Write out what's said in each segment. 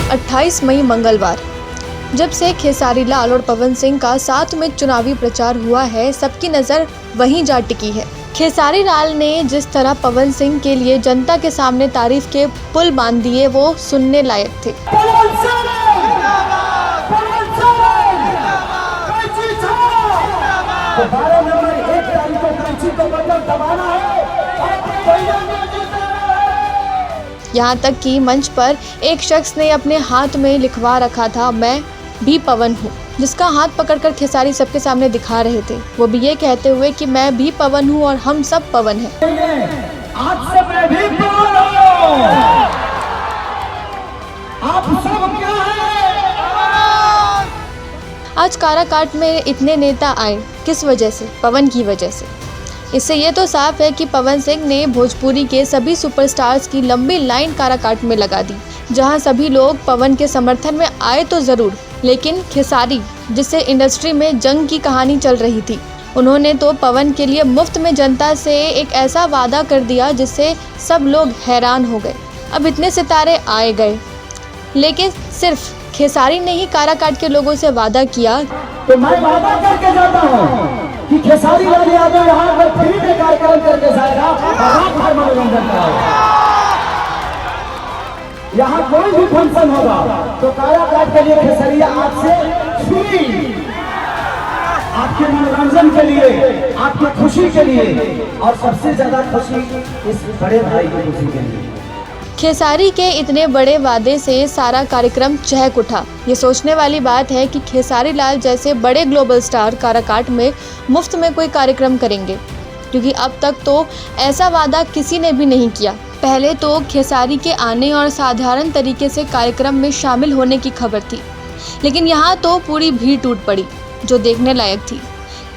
28 मई मंगलवार। जब से खेसारी लाल और पवन सिंह का साथ में चुनावी प्रचार हुआ है, सबकी नज़र वहीं जा टिकी है। खेसारी लाल ने जिस तरह पवन सिंह के लिए जनता के सामने तारीफ के पुल बांध दिए, वो सुनने लायक थे। यहाँ तक कि मंच पर एक शख्स ने अपने हाथ में लिखवा रखा था, मैं भी पवन हूँ, जिसका हाथ पकड़कर खेसारी सबके सामने दिखा रहे थे, वो भी ये कहते हुए कि मैं भी पवन हूँ और हम सब पवन हैं। आज से मैं भी पवन हूँ। आप सब क्या हैं? आज काराकाट में इतने नेता आए, किस वजह से? पवन की वजह से। इससे ये तो साफ है कि पवन सिंह ने भोजपुरी के सभी सुपरस्टार्स की लंबी लाइन काराकाट में लगा दी, जहां सभी लोग पवन के समर्थन में आए तो ज़रूर, लेकिन खेसारी, जिससे इंडस्ट्री में जंग की कहानी चल रही थी, उन्होंने तो पवन के लिए मुफ्त में जनता से एक ऐसा वादा कर दिया जिससे सब लोग हैरान हो गए। अब इतने सितारे आए गए, लेकिन सिर्फ खेसारी ने ही काराकाट के लोगों से वादा किया। तो मैं वादा करके जाता हूँ कि खेसारी लाल यादव यहाँ पर फ्री में कार्यक्रम करके जाएगा और हर मनोरंजन कराएगा। यहाँ कोई भी फंक्शन होगा तो काराकाट के लिए खेसरिया आपसे फ्री, आपके मनोरंजन के लिए, आपकी खुशी के लिए, और सबसे ज्यादा खुशी इस बड़े भाई की खुशी के लिए। खेसारी के इतने बड़े वादे से सारा कार्यक्रम चहक उठा। ये सोचने वाली बात है कि खेसारी लाल जैसे बड़े ग्लोबल स्टार काराकाट में मुफ्त में कोई कार्यक्रम करेंगे, क्योंकि अब तक तो ऐसा वादा किसी ने भी नहीं किया। पहले तो खेसारी के आने और साधारण तरीके से कार्यक्रम में शामिल होने की खबर थी, लेकिन यहाँ तो पूरी भीड़ टूट पड़ी, जो देखने लायक थी।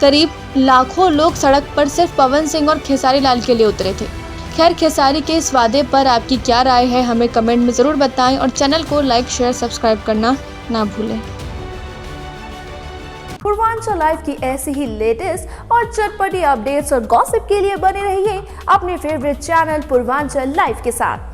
करीब लाखों लोग सड़क पर सिर्फ पवन सिंह और खेसारी लाल के लिए उतरे थे। खैर, खेसारी के इस वादे पर आपकी क्या राय है, हमें कमेंट में ज़रूर बताएं और चैनल को लाइक, शेयर, सब्सक्राइब करना ना भूलें। पूर्वांचल लाइव की ऐसी ही लेटेस्ट और चटपटी अपडेट्स और गॉसिप के लिए बने रहिए अपने फेवरेट चैनल पूर्वांचल लाइव के साथ।